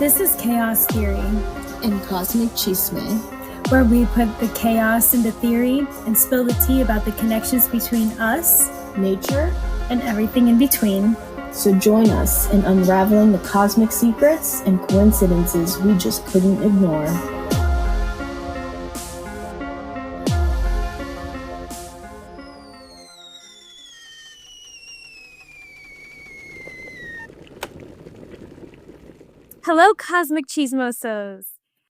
This is Chaos Theory and Cosmic Chisme, where we put the chaos into theory and spill the tea about the connections between us, nature, and everything in between. So join us in unraveling the cosmic secrets and coincidences we just couldn't ignore. Hello, Cosmic Chismosos.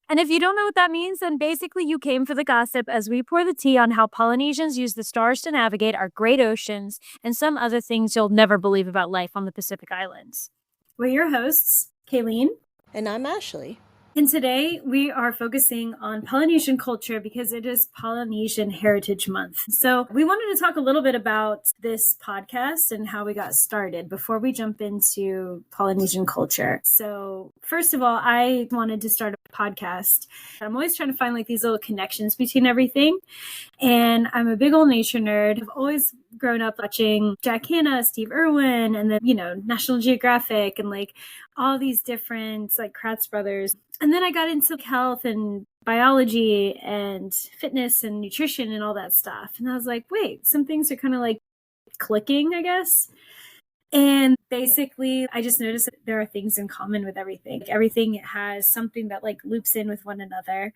And if you don't know what that means, then basically you came for the gossip as we pour the tea on how Polynesians use the stars to navigate our great oceans and some other things you'll never believe about life on the Pacific Islands. We're your hosts, Kaylene. And I'm Ashley. And today we are focusing on Polynesian culture because it is Polynesian Heritage Month. So we wanted to talk a little bit about this podcast and how we got started before we jump into Polynesian culture. So first of all, I wanted to start a podcast. I'm always trying to find like these little connections between everything. And I'm a big old nature nerd. I've always grown up watching Jack Hanna, Steve Irwin, and then, National Geographic and like all these different like Kratz brothers. And then I got into health and biology and fitness and nutrition and all that stuff. And I was like, wait, some things are kind of like clicking, I guess. And basically, I just noticed that there are things in common with everything. Everything has something that like loops in with one another.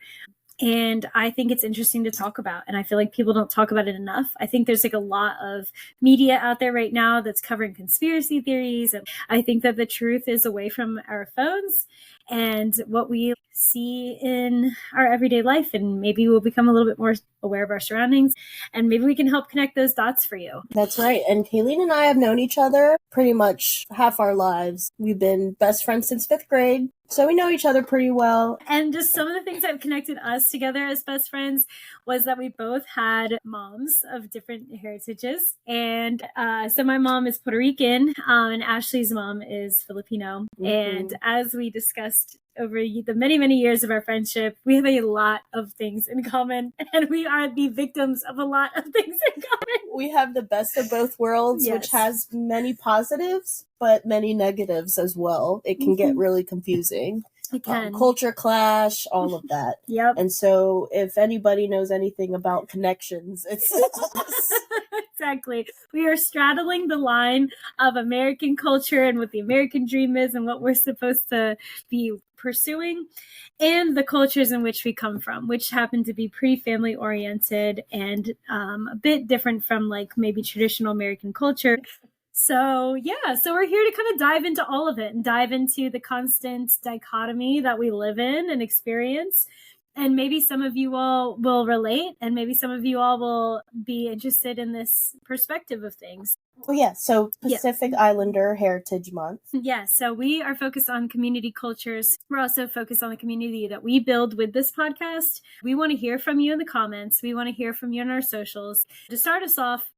And I think it's interesting to talk about. And I feel like people don't talk about it enough. I think there's like a lot of media out there right now that's covering conspiracy theories. And I think that the truth is away from our phones and what we see in our everyday life. And maybe we'll become a little bit more aware of our surroundings. And maybe we can help connect those dots for you. That's right. And Kaylene and I have known each other pretty much half our lives. We've been best friends since 5th grade. So we know each other pretty well. And just some of the things that have connected us together as best friends was that we both had moms of different heritages. And so my mom is Puerto Rican and Ashley's mom is Filipino. Mm-hmm. And as we discussed over the many, many years of our friendship, we have a lot of things in common. And we are the victims of a lot of things in common. We have the best of both worlds, yes. Which has many positives, but many negatives as well. It can get really confusing. It can. Culture clash, all of that. Yep. And so if anybody knows anything about connections, it's us. Exactly. We are straddling the line of American culture and what the American dream is and what we're supposed to be pursuing, and the cultures in which we come from, which happen to be pretty family oriented and a bit different from like maybe traditional American culture. So we're here to kind of dive into all of it and dive into the constant dichotomy that we live in and experience. And maybe some of you all will relate, and maybe some of you all will be interested in this perspective of things. Oh, yeah. So Pacific Islander Heritage Month. Yeah. So we are focused on community cultures. We're also focused on the community that we build with this podcast. We want to hear from you in the comments. We want to hear from you on our socials. To start us off,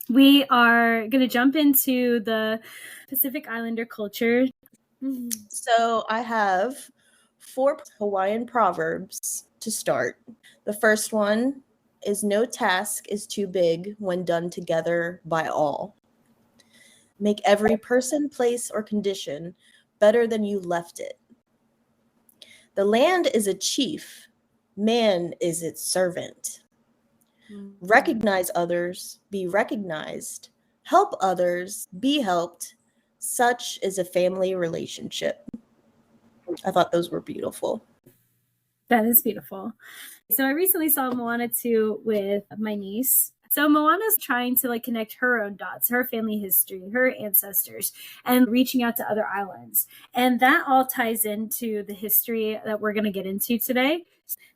we are going to jump into the Pacific Islander culture. So I have 4 Hawaiian proverbs to start. The first one is no task is too big when done together by all. Make every person, place, or condition better than you left it. The land is a chief. Man is its servant. Recognize others, be recognized. Help others, be helped. Such is a family relationship. I thought those were beautiful. That is beautiful. So I recently saw Moana 2 with my niece. So Moana's trying to like connect her own dots, her family history, her ancestors, and reaching out to other islands. And that all ties into the history that we're going to get into today.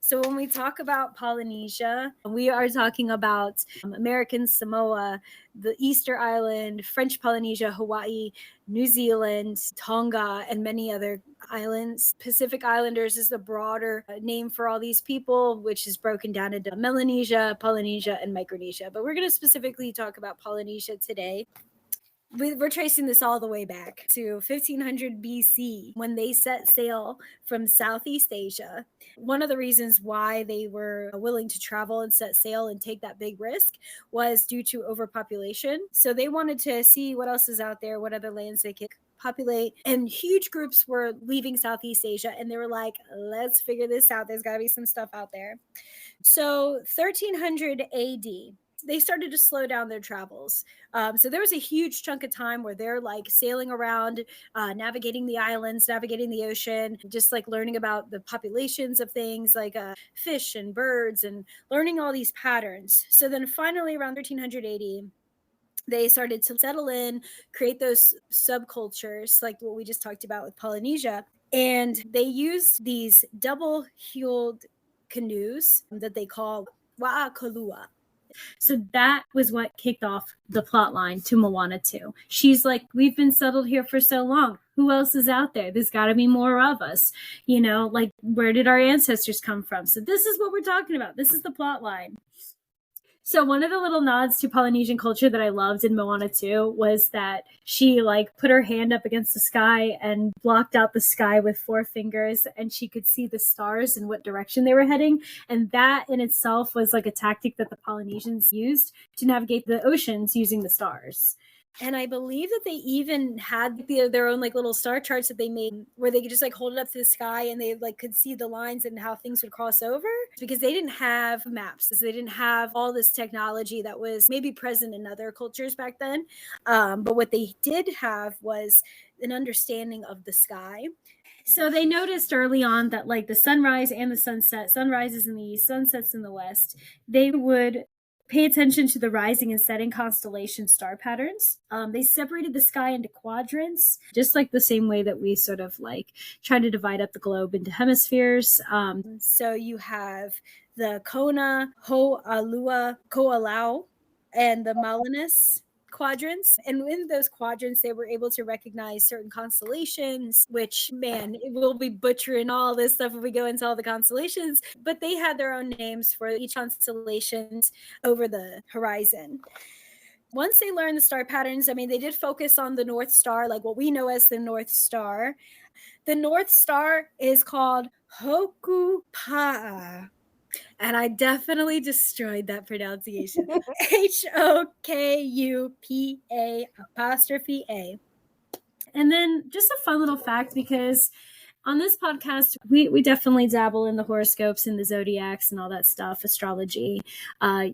So when we talk about Polynesia, we are talking about American Samoa, the Easter Island, French Polynesia, Hawaii, New Zealand, Tonga, and many other islands. Pacific Islanders is the broader name for all these people, which is broken down into Melanesia, Polynesia, and Micronesia. But we're going to specifically talk about Polynesia today. We're tracing this all the way back to 1500 BC when they set sail from Southeast Asia. One of the reasons why they were willing to travel and set sail and take that big risk was due to overpopulation. So they wanted to see what else is out there, what other lands they could populate, and huge groups were leaving Southeast Asia, and they were like, let's figure this out. There's got to be some stuff out there. So 1300 AD, they started to slow down their travels. So there was a huge chunk of time where they're like sailing around, navigating the islands, navigating the ocean, just like learning about the populations of things like fish and birds and learning all these patterns. So then finally around 1300 AD, they started to settle in, create those subcultures like what we just talked about with Polynesia. And they used these double-hulled canoes that they call wa'akalua. So that was what kicked off the plot line to Moana 2. She's like, we've been settled here for so long. Who else is out there? There's got to be more of us. You know, like, where did our ancestors come from? So this is what we're talking about. This is the plot line. So one of the little nods to Polynesian culture that I loved in Moana 2 was that she like put her hand up against the sky and blocked out the sky with 4 fingers, and she could see the stars and what direction they were heading. And that in itself was like a tactic that the Polynesians used to navigate the oceans using the stars. And I believe that they even had their own like little star charts that they made where they could just like hold it up to the sky and they like could see the lines and how things would cross over, because they didn't have maps. They didn't have all this technology that was maybe present in other cultures back then. But what they did have was an understanding of the sky. So they noticed early on that like the sunrise and the sunset, sunrises in the east, sunsets in the west, they would pay attention to the rising and setting constellation star patterns. They separated the sky into quadrants, just like the same way that we sort of like try to divide up the globe into hemispheres. So you have the Kona, Ho'alua, Ko'alau, and the Malinus quadrants. And in those quadrants, they were able to recognize certain constellations, which, man, we'll be butchering all this stuff if we go into all the constellations, but they had their own names for each constellation over the horizon. Once they learned the star patterns, I mean, they did focus on the North Star, like what we know as the North Star. The North Star is called Hokupa'a. And I definitely destroyed that pronunciation. Hokupa'. And then just a fun little fact, because on this podcast, we definitely dabble in the horoscopes and the zodiacs and all that stuff, astrology.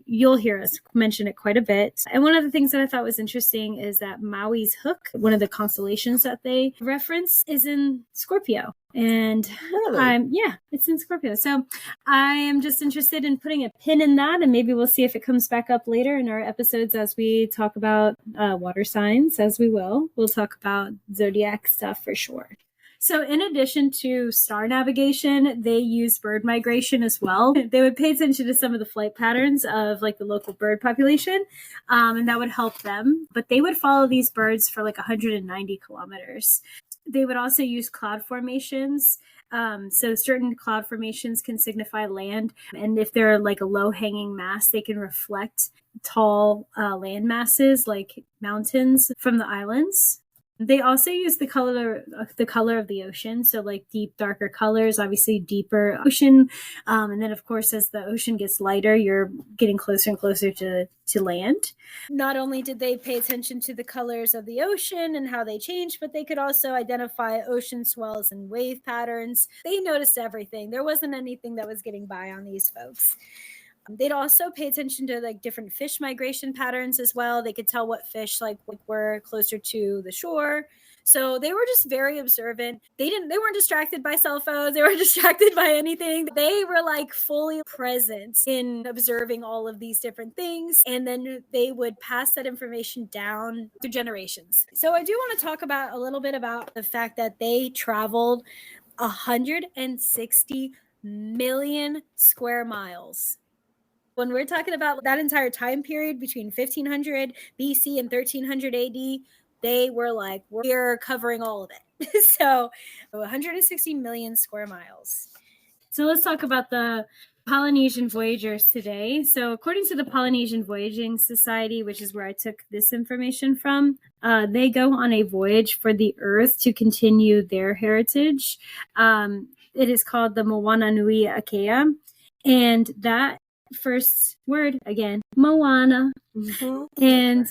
You'll hear us mention it quite a bit. And one of the things that I thought was interesting is that Maui's Hook, one of the constellations that they reference, is in Scorpio. And Really? yeah, it's in Scorpio. So I am just interested in putting a pin in that, and maybe we'll see if it comes back up later in our episodes as we talk about water signs, as we will. We'll talk about zodiac stuff for sure. So in addition to star navigation, they use bird migration as well. They would pay attention to some of the flight patterns of like the local bird population, and that would help them. But they would follow these birds for like 190 kilometers. They would also use cloud formations. So certain cloud formations can signify land. And if they're like a low-hanging mass, they can reflect tall land masses like mountains from the islands. They also use the color of the ocean, so like deep, darker colors, obviously deeper ocean, and then of course as the ocean gets lighter, you're getting closer and closer to land. Not only did they pay attention to the colors of the ocean and how they changed, but they could also identify ocean swells and wave patterns. They noticed everything. There wasn't anything that was getting by on these folks. They'd also pay attention to like different fish migration patterns as well. They could tell what fish like were closer to the shore. So they were just very observant. They weren't distracted by cell phones. They weren't distracted by anything. They were like fully present in observing all of these different things. And then they would pass that information down to generations. So I do want to talk about a little bit about the fact that they traveled 160 million square miles. When we're talking about that entire time period between 1500 BC and 1300 AD, they were like, we're covering all of it. So 160 million square miles. So let's talk about the Polynesian voyagers today. So according to the Polynesian Voyaging Society, which is where I took this information from, they go on a voyage for the Earth to continue their heritage. It is called the Moana Nui Akea. And that first word again, Moana. Mm-hmm. And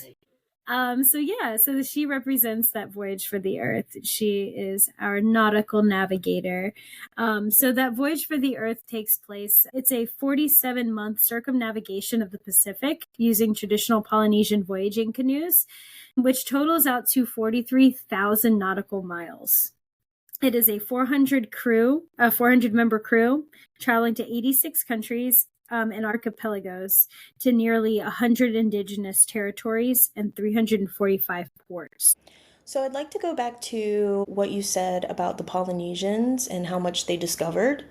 So she represents that voyage for the Earth. She is our nautical navigator. So that voyage for the Earth takes place. It's a 47-month circumnavigation of the Pacific using traditional Polynesian voyaging canoes, which totals out to 43,000 nautical miles. It is a 400 member crew traveling to 86 countries and archipelagos to nearly 100 indigenous territories and 345 ports. So I'd like to go back to what you said about the Polynesians and how much they discovered.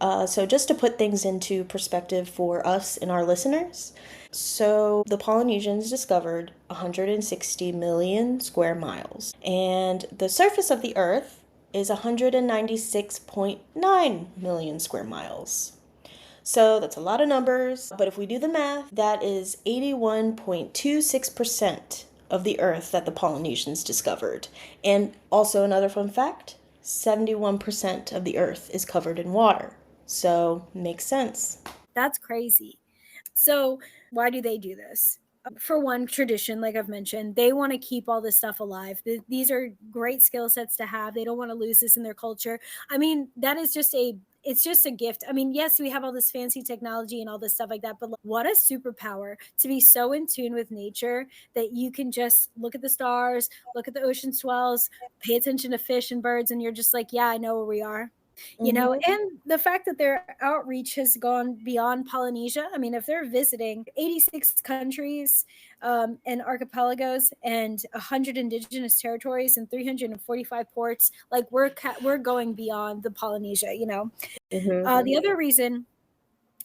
So just to put things into perspective for us and our listeners, so the Polynesians discovered 160 million square miles, and the surface of the Earth is 196.9 million square miles. So that's a lot of numbers, but if we do the math, that is 81.26% of the Earth that the Polynesians discovered. And also another fun fact, 71% of the Earth is covered in water. So makes sense. That's crazy. So why do they do this? For one, tradition, like I've mentioned, they want to keep all this stuff alive. These are great skill sets to have. They don't want to lose this in their culture. I mean, it's just a gift. I mean, yes, we have all this fancy technology and all this stuff like that, but what a superpower to be so in tune with nature that you can just look at the stars, look at the ocean swells, pay attention to fish and birds, and you're just like, yeah, I know where we are. And the fact that their outreach has gone beyond Polynesia. I mean, if they're visiting 86 countries and archipelagos and 100 indigenous territories and 345 ports, like we're going beyond the Polynesia. The other reason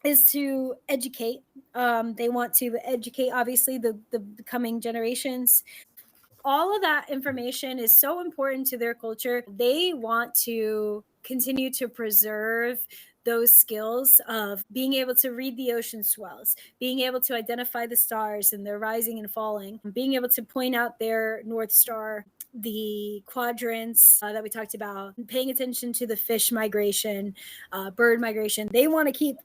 is to educate. They want to educate, obviously, the coming generations. All of that information is so important to their culture. They want to continue to preserve those skills of being able to read the ocean swells, being able to identify the stars and their rising and falling, being able to point out their North Star, the quadrants that we talked about, paying attention to the fish migration, bird migration. They want to keep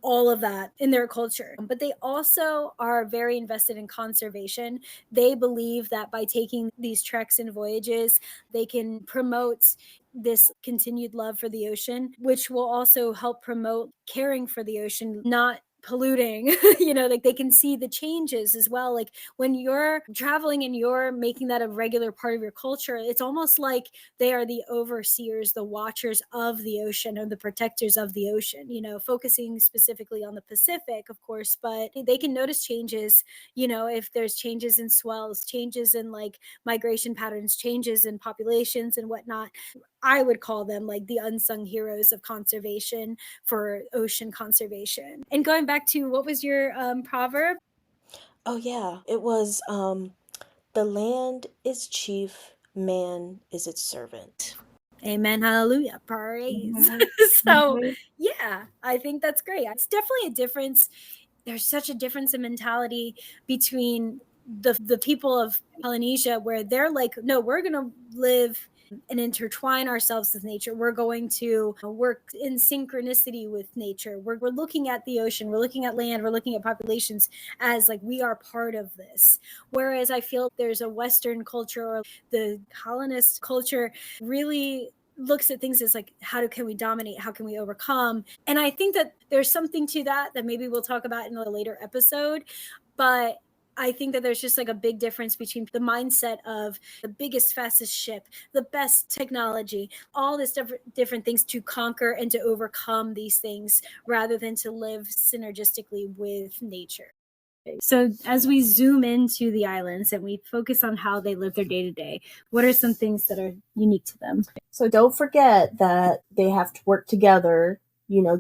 all of that in their culture. But they also are very invested in conservation. They believe that by taking these treks and voyages, they can promote this continued love for the ocean, which will also help promote caring for the ocean, not polluting. Like they can see the changes as well. Like when you're traveling and you're making that a regular part of your culture, it's almost like they are the overseers, the watchers of the ocean, or the protectors of the ocean, focusing specifically on the Pacific, of course, but they can notice changes, if there's changes in swells, changes in like migration patterns, changes in populations and whatnot. I would call them like the unsung heroes of conservation for ocean conservation. And going back to what was your proverb? Oh yeah, it was the land is chief, man is its servant. Amen. Hallelujah. Praise. So, yeah, I think that's great. It's definitely a difference. There's such a difference in mentality between the people of Polynesia, where they're like, no, we're going to live and intertwine ourselves with nature. We're going to work in synchronicity with nature. We're looking at the ocean, we're looking at land, we're looking at populations as like we are part of this. Whereas I feel there's a Western culture, or the colonist culture, really looks at things as like, can we dominate, how can we overcome? And I think that there's something to that maybe we'll talk about in a later episode. But I think that there's just like a big difference between the mindset of the biggest, fastest ship, the best technology, all this different things to conquer and to overcome these things, rather than to live synergistically with nature. So as we zoom into the islands and we focus on how they live their day to day, what are some things that are unique to them? So don't forget that they have to work together,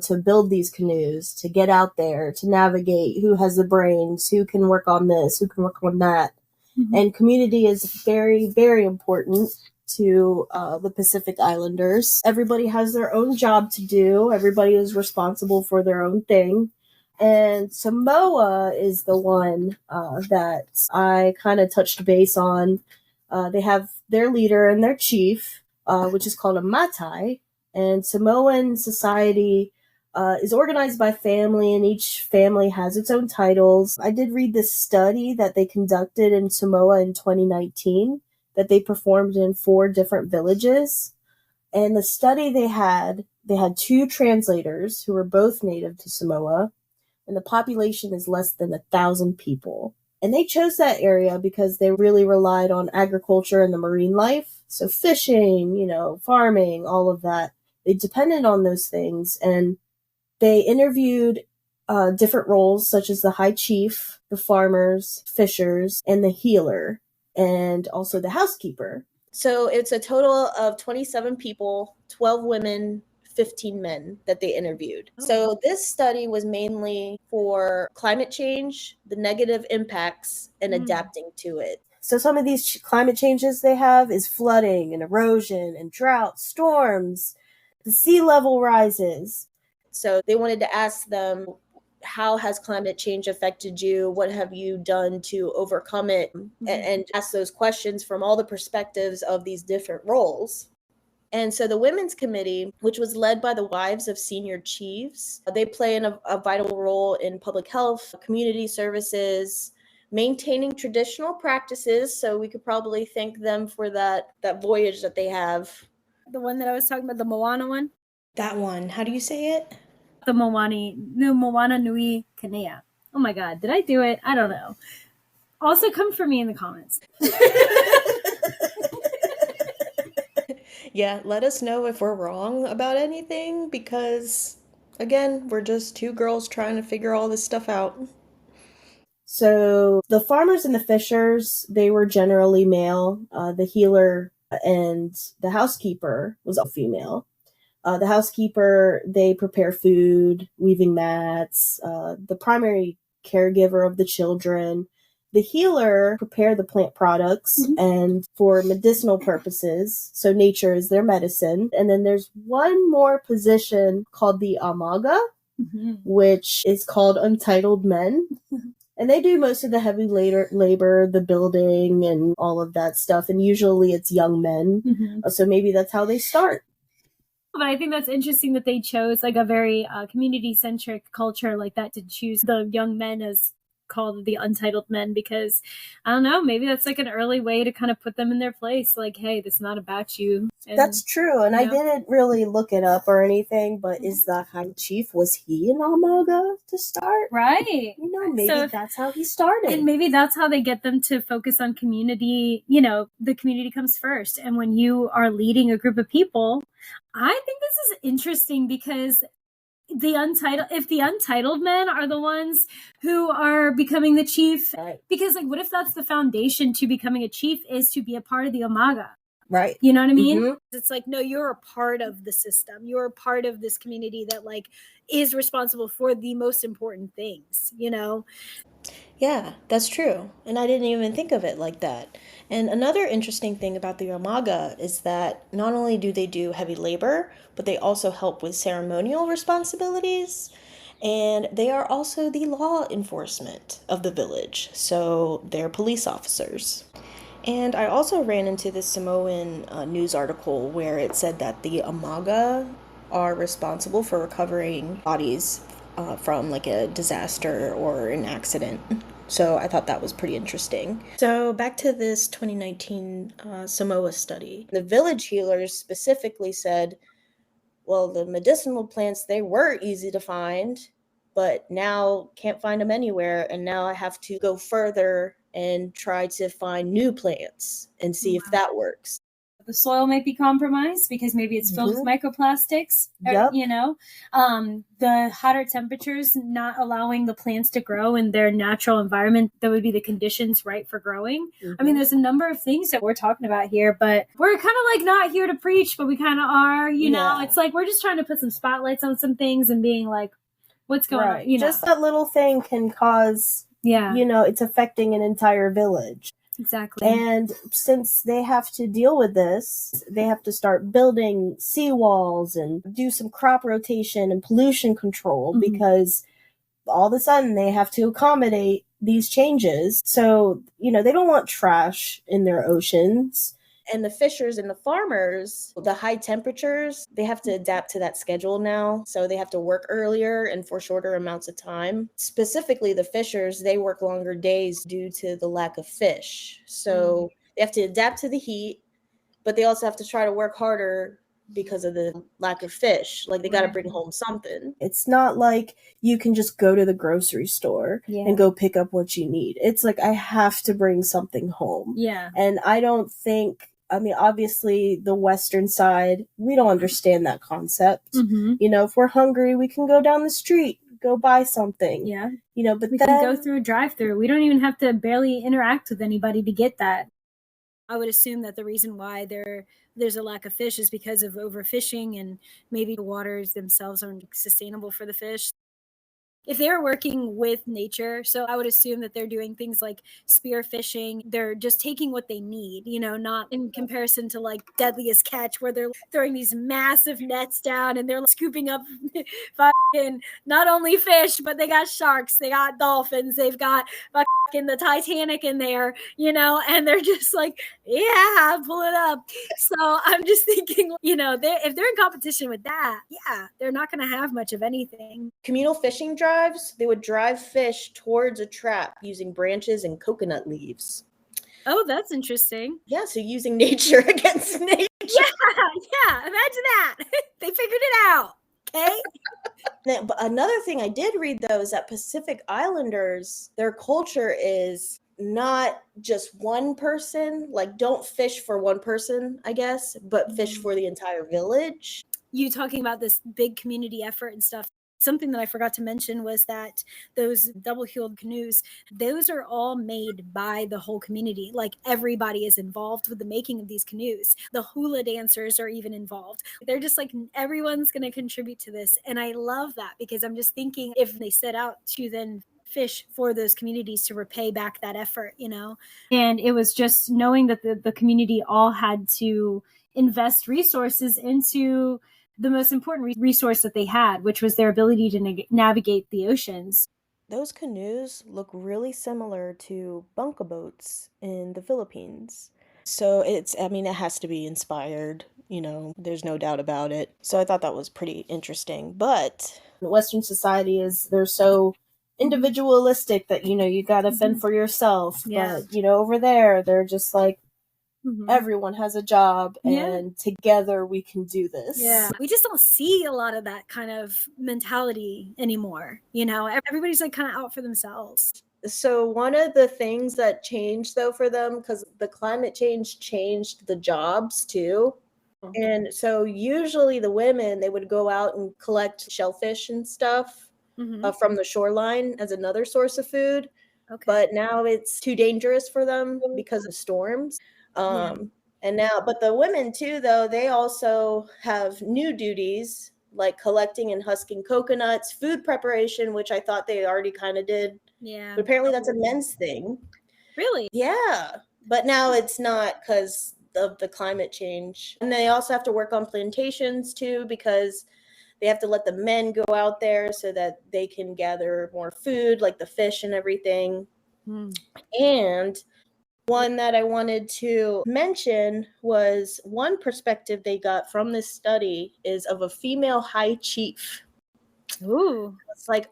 to build these canoes, to get out there, to navigate, who has the brains, who can work on this, who can work on that. Mm-hmm. And community is very, very important to the Pacific Islanders. Everybody has their own job to do. Everybody is responsible for their own thing. And Samoa is the one that I kind of touched base on. They have their leader and their chief, which is called a Matai. And Samoan society is organized by family, and each family has its own titles. I did read this study that they conducted in Samoa in 2019 that they performed in 4 different villages. And the study they had 2 translators who were both native to Samoa, and the population is less than 1,000 people. And they chose that area because they really relied on agriculture and the marine life. So fishing, farming, all of that. They depended on those things. And they interviewed different roles, such as the high chief, the farmers, fishers, and the healer, and also the housekeeper. So it's a total of 27 people, 12 women, 15 men that they interviewed. Oh. So this study was mainly for climate change, the negative impacts, and adapting to it. So some of these climate changes they have is flooding and erosion and drought, storms, the sea level rises. So they wanted to ask them, how has climate change affected you? What have you done to overcome it? And ask those questions from all the perspectives of these different roles. And so the Women's Committee, which was led by the wives of senior chiefs, they play a vital role in public health, community services, maintaining traditional practices. So we could probably thank them for that voyage that they have. The one that I was talking about, the Moana one? That one. How do you say it? The Moana Nui Kanea. Oh my God, did I do it? I don't know. Also, come for me in the comments. Yeah, let us know if we're wrong about anything, because, again, we're just 2 girls trying to figure all this stuff out. So the farmers and the fishers, they were generally male. The healer and the housekeeper was all female. The housekeeper, they prepare food, weaving mats, the primary caregiver of the children. The healer prepare the plant products and for medicinal purposes. So nature is their medicine. And then there's one more position called the amaga, which is called untitled men. And they do most of the heavy labor, the building and all of that stuff. And usually it's young men. So maybe that's how they start. But I think that's interesting that they chose like a very community-centric culture like that to choose the young men as called the untitled men, because I don't know, maybe that's like an early way to kind of put them in their place. Like, hey, this is not about you. And, that's true. And I didn't really look it up or anything, but is the high chief, was he an Amaga to start? Right. Maybe that's how he started. And maybe that's how they get them to focus on community. The community comes first. And when you are leading a group of people, I think this is interesting because if the untitled men are the ones who are becoming the chief, right. Because what if that's the foundation to becoming a chief is to be a part of the Amaga? Right. You know what I mean? It's no, you're a part of the system. You're a part of this community that is responsible for the most important things, Yeah, that's true. And I didn't even think of it like that. And another interesting thing about the Amaga is that not only do they do heavy labor, but they also help with ceremonial responsibilities. And they are also the law enforcement of the village. So they're police officers. And I also ran into this Samoan news article where it said that the Amaga are responsible for recovering bodies from a disaster or an accident. So I thought that was pretty interesting. So back to this 2019 Samoa study. The village healers specifically said, well, the medicinal plants, they were easy to find, but now can't find them anywhere. And now I have to go further and try to find new plants and see if that works. The soil might be compromised because maybe it's filled with microplastics. Yep. The hotter temperatures not allowing the plants to grow in their natural environment that would be the conditions right for growing. I mean, there's a number of things that we're talking about here, but we're kind of not here to preach, but we kind of are, know. It's we're just trying to put some spotlights on some things and being what's going on? Just that little thing can cause, it's affecting an entire village. Exactly. And since they have to deal with this, they have to start building seawalls and do some crop rotation and pollution control because all of a sudden they have to accommodate these changes. So, they don't want trash in their oceans. And the fishers and the farmers, the high temperatures, they have to adapt to that schedule now. So they have to work earlier and for shorter amounts of time. Specifically, the fishers, they work longer days due to the lack of fish. So they have to adapt to the heat, but they also have to try to work harder because of the lack of fish. Like, they got to bring home something. It's not like you can just go to the grocery store and go pick up what you need. It's like, I have to bring something home. Yeah. And I don't think, I mean, obviously the Western side, we don't understand that concept. Mm-hmm. You know, if we're hungry, we can go down the street, go buy something. Yeah. You know, but we then can go through a drive-through. We don't even have to barely interact with anybody to get that. I would assume that the reason why there's a lack of fish is because of overfishing, and maybe the waters themselves aren't sustainable for the fish. If they're working with nature, so I would assume that they're doing things like spear fishing. They're just taking what they need, not in comparison to like Deadliest Catch, where they're throwing these massive nets down and they're scooping up fucking not only fish, but they got sharks, they got dolphins, they've got fucking the Titanic in there, and they're just like, yeah, pull it up. So I'm just thinking, if they're in competition with that, yeah, they're not going to have much of anything. Communal fishing drives, they would drive fish towards a trap using branches and coconut leaves. Oh, that's interesting. Yeah, so using nature against nature. Yeah, imagine that. They figured it out. Okay. But another thing I did read, though, is that Pacific Islanders, their culture is not just one person, like, don't fish for one person, I guess, but fish for the entire village. You talking about this big community effort and stuff. Something that I forgot to mention was that those double-heeled canoes, those are all made by the whole community. Like, everybody is involved with the making of these canoes. The hula dancers are even involved. They're just like, everyone's going to contribute to this. And I love that, because I'm just thinking, if they set out to then fish for those communities to repay back that effort, And it was just knowing that the community all had to invest resources into the most important resource that they had, which was their ability to navigate the oceans. Those canoes look really similar to bunka boats in the Philippines. So it has to be inspired, there's no doubt about it. So I thought that was pretty interesting. But Western society they're so individualistic that, you gotta fend for yourself. Yeah. But, over there, they're just like, everyone has a job, and together we can do this. Yeah. We just don't see a lot of that kind of mentality anymore. Everybody's like kind of out for themselves. So one of the things that changed, though, for them, because the climate change changed the jobs too. And so usually the women, they would go out and collect shellfish and stuff from the shoreline as another source of food. Okay. But now it's too dangerous for them because of storms. And now, but the women too, though, they also have new duties like collecting and husking coconuts, food preparation, which I thought they already kind of did. Yeah. But apparently that's a men's thing. Really? Yeah. But now it's not, because of the climate change. And they also have to work on plantations too, because they have to let the men go out there so that they can gather more food, like the fish and everything. And one that I wanted to mention was one perspective they got from this study is of a female high chief. Ooh. It's like,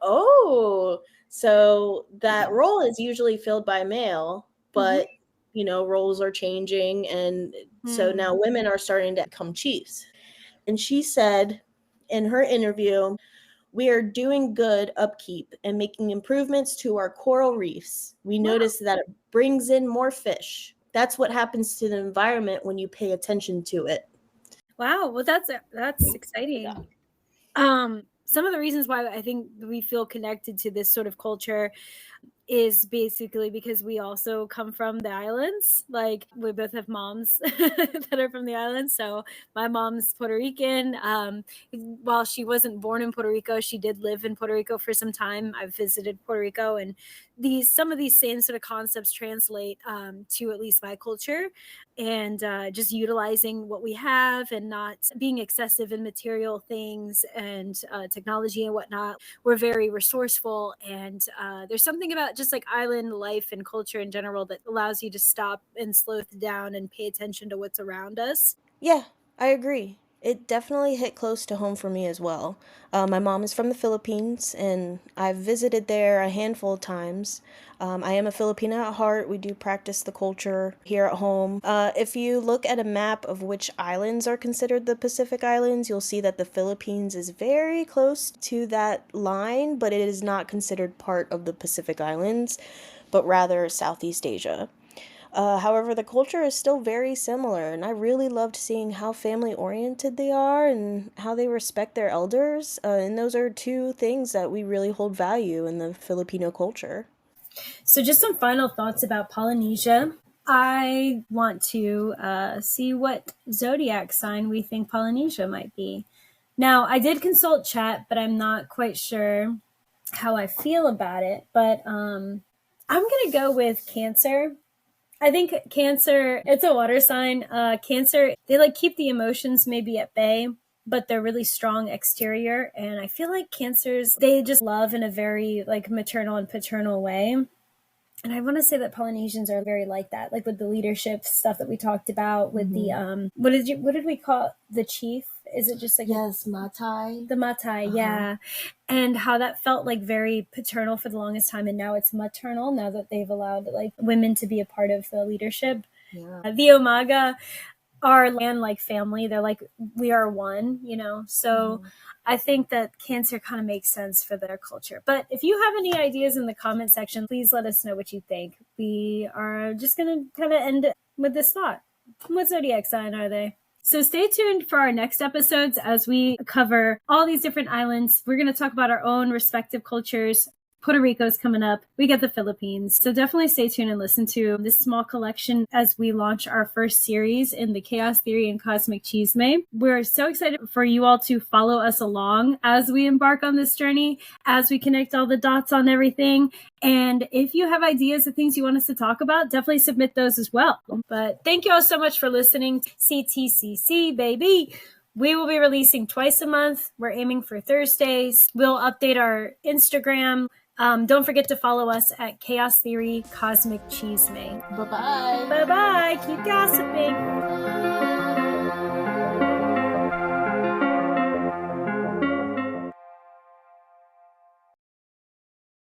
so that role is usually filled by a male, but roles are changing, and so now women are starting to become chiefs. And she said in her interview, "We are doing good upkeep and making improvements to our coral reefs. We notice that it brings in more fish. That's what happens to the environment when you pay attention to it." Wow. Well, that's exciting. Yeah. Some of the reasons why I think we feel connected to this sort of culture is basically because we also come from the islands. Like, we both have moms that are from the islands. So my mom's Puerto Rican. While she wasn't born in Puerto Rico, she did live in Puerto Rico for some time. I've visited Puerto Rico, and some of these same sort of concepts translate to at least my culture, and just utilizing what we have and not being excessive in material things and technology and whatnot. We're very resourceful, and there's something about just like island life and culture in general that allows you to stop and slow down and pay attention to what's around us. Yeah, I agree. It definitely hit close to home for me as well. My mom is from the Philippines, and I've visited there a handful of times. I am a Filipina at heart. We do practice the culture here at home. If you look at a map of which islands are considered the Pacific Islands, you'll see that the Philippines is very close to that line, but it is not considered part of the Pacific Islands, but rather Southeast Asia. However, the culture is still very similar, and I really loved seeing how family oriented they are and how they respect their elders. And those are two things that we really hold value in the Filipino culture. So, just some final thoughts about Polynesia. I want to see what zodiac sign we think Polynesia might be. Now, I did consult chat, but I'm not quite sure how I feel about it. But I'm going to go with Cancer. I think Cancer, it's a water sign. Cancer, they like keep the emotions maybe at bay, but they're really strong exterior. And I feel like Cancers, they just love in a very like maternal and paternal way. And I want to say that Polynesians are very like that, like with the leadership stuff that we talked about with the what did we call it? The chief? Is it just like Yes, Matai. the Matai, yeah. And how that felt like very paternal for the longest time, and now it's maternal now that they've allowed like women to be a part of the leadership. Yeah. The Umaga are land like family. They're like, we are one, you know? So I think that Cancer kind of makes sense for their culture. But if you have any ideas in the comment section, please let us know what you think. We are just going to kind of end with this thought. What zodiac sign are they? So stay tuned for our next episodes as we cover all these different islands. We're going to talk about our own respective cultures. Puerto Rico's coming up. We got the Philippines. So definitely stay tuned and listen to this small collection as we launch our first series in the Chaos Theory and Cosmic Chisme. We're so excited for you all to follow us along as we embark on this journey, as we connect all the dots on everything. And if you have ideas of things you want us to talk about, definitely submit those as well. But thank you all so much for listening. CTCC, baby. We will be releasing twice a month. We're aiming for Thursdays. We'll update our Instagram. Don't forget to follow us at Chaos Theory Cosmic Chisme. Bye-bye. Bye-bye. Keep gossiping.